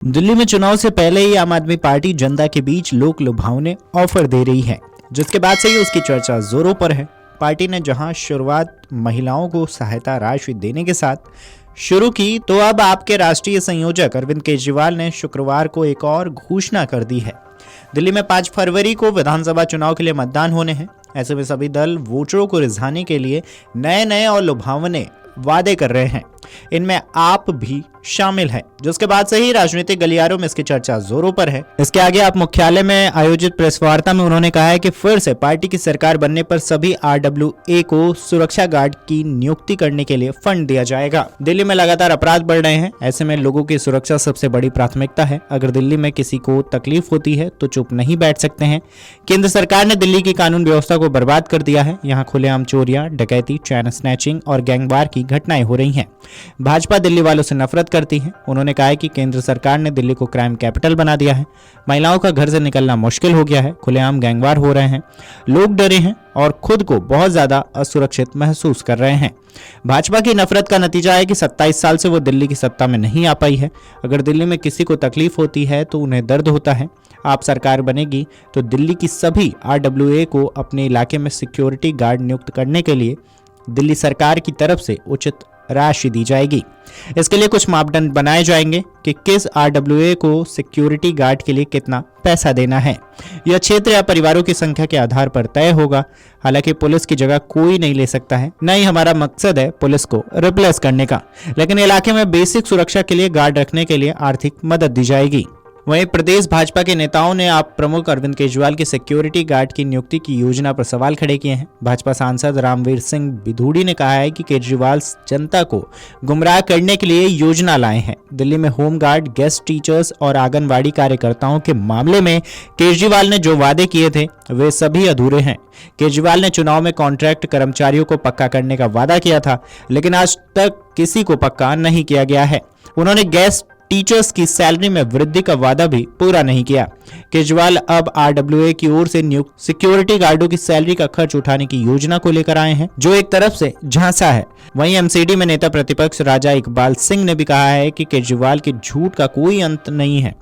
दिल्ली में चुनाव से पहले ही आम आदमी पार्टी जनता के बीच लोक लुभावने ऑफर दे रही है, जिसके बाद से ही उसकी चर्चा जोरों पर है। पार्टी ने जहां शुरुआत महिलाओं को सहायता राशि देने के साथ शुरू की, तो अब आपके राष्ट्रीय संयोजक अरविंद केजरीवाल ने शुक्रवार को एक और घोषणा कर दी है। दिल्ली में 5 फरवरी को विधानसभा चुनाव के लिए मतदान होने हैं। ऐसे में सभी दल वोटरों को रिझाने के लिए नए और लुभावने वादे कर रहे हैं। इनमें आप भी शामिल है, जिसके बाद से ही राजनीतिक गलियारों में इसकी चर्चा जोरों पर है। इसके आगे आप मुख्यालय में आयोजित प्रेस वार्ता में उन्होंने कहा है कि फिर से पार्टी की सरकार बनने पर सभी RWA को सुरक्षा गार्ड की नियुक्ति करने के लिए फंड दिया जाएगा। दिल्ली में लगातार अपराध बढ़ रहे हैं, ऐसे में लोगों की सुरक्षा सबसे बड़ी प्राथमिकता है। अगर दिल्ली में किसी को तकलीफ होती है तो चुप नहीं बैठ सकते हैं। केंद्र सरकार ने दिल्ली की कानून व्यवस्था को बर्बाद कर दिया है। यहाँ खुलेआम चोरियां, डकैती, चैन स्नैचिंग और गैंगवार की घटनाएं हो रही हैं। भाजपा दिल्ली वालों से नफरत करती है। उन्होंने कहा है कि केंद्र सरकार ने दिल्ली को क्राइम कैपिटल बना दिया है। महिलाओं का घर से निकलना मुश्किल हो गया है। खुलेआम गैंगवार हो रहे हैं। लोग डरे हैं और खुद को बहुत ज्यादा असुरक्षित महसूस कर रहे हैं। भाजपा की नफरत का नतीजा है कि 27 साल से वो दिल्ली की सत्ता में नहीं आ पाई है। अगर दिल्ली में किसी को तकलीफ होती है तो उन्हें दर्द होता है। आप सरकार बनेगी तो दिल्ली की सभी RWA को अपने इलाके में सिक्योरिटी गार्ड नियुक्त करने के लिए दिल्ली सरकार की तरफ से उचित राशि दी जाएगी। इसके लिए कुछ मापदंड बनाए जाएंगे कि किस RWA को सिक्योरिटी गार्ड के लिए कितना पैसा देना है। यह क्षेत्र या परिवारों की संख्या के आधार पर तय होगा। हालांकि पुलिस की जगह कोई नहीं ले सकता है। न ही हमारा मकसद है पुलिस को रिप्लेस करने का, लेकिन इलाके में बेसिक सुरक्षा के लिए गार्ड रखने के लिए आर्थिक मदद दी जाएगी। वहीं प्रदेश भाजपा के नेताओं ने आप प्रमुख अरविंद केजरीवाल की सिक्योरिटी गार्ड की नियुक्ति की योजना पर सवाल खड़े किए हैं। भाजपा सांसद रामवीर सिंह बिधूड़ी ने कहा है कि केजरीवाल जनता को गुमराह करने के लिए योजना लाए हैं। दिल्ली में होमगार्ड, गेस्ट टीचर्स और आंगनबाड़ी कार्यकर्ताओं के मामले में केजरीवाल ने जो वादे किए थे वे सभी अधूरे हैं। केजरीवाल ने चुनाव में कॉन्ट्रैक्ट कर्मचारियों को पक्का करने का वादा किया था, लेकिन आज तक किसी को पक्का नहीं किया गया है। उन्होंने गेस्ट टीचर्स की सैलरी में वृद्धि का वादा भी पूरा नहीं किया। केजरीवाल अब RWA की ओर से नियुक्त सिक्योरिटी गार्डों की सैलरी का खर्च उठाने की योजना को लेकर आए हैं, जो एक तरफ से झांसा है। वहीं MCD में नेता प्रतिपक्ष राजा इकबाल सिंह ने भी कहा है कि केजरीवाल के झूठ का कोई अंत नहीं है।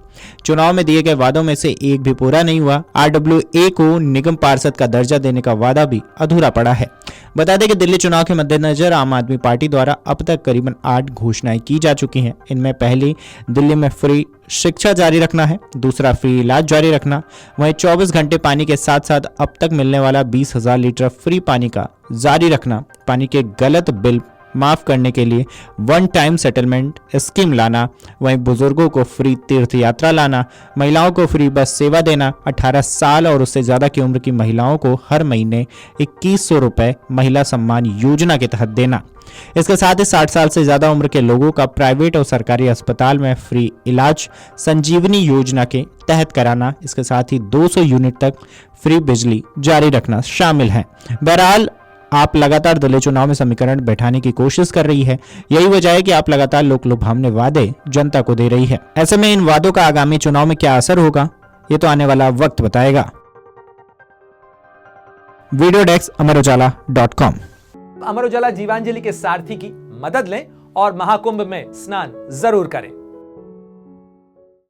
चुनाव में दिए गए वादों में से एक भी पूरा नहीं हुआ। RWA को निगम पार्षद का दर्जा देने का वादा भी अधूरा पड़ा है। बता दें कि दिल्ली चुनाव के मद्देनजर आम आदमी पार्टी द्वारा अब तक करीबन 8 घोषणाएं की जा चुकी हैं। इनमें पहली दिल्ली में फ्री शिक्षा जारी रखना है, दूसरा फ्री इलाज जारी रखना, वहीं 24 घंटे पानी के साथ साथ अब तक मिलने वाला 20,000 लीटर फ्री पानी का जारी रखना, पानी के गलत बिल माफ करने के लिए 1 टाइम सेटलमेंट स्कीम लाना, वहीं बुजुर्गों को फ्री तीर्थ यात्रा लाना, महिलाओं को फ्री बस सेवा देना, 18 साल और उससे ज्यादा की उम्र की महिलाओं को हर महीने 2100 रुपए महिला सम्मान योजना के तहत देना। इसके साथ ही 60 साल से ज्यादा उम्र के लोगों का प्राइवेट और सरकारी अस्पताल में फ्री इलाज संजीवनी योजना के तहत कराना। इसके साथ ही 200 यूनिट तक फ्री बिजली जारी रखना शामिल है। बहरहाल आप लगातार दिल्ली चुनाव में समीकरण बैठाने की कोशिश कर रही है। यही वजह है कि आप लगातार लोक लुभावने वादे जनता को दे रही है। ऐसे में इन वादों का आगामी चुनाव में क्या असर होगा, ये तो आने वाला वक्त बताएगा। Video desk अमरउजाला.com। अमर उजाला जीवांजलि के सारथी की मदद लें और महाकुंभ में स्नान जरूर करें।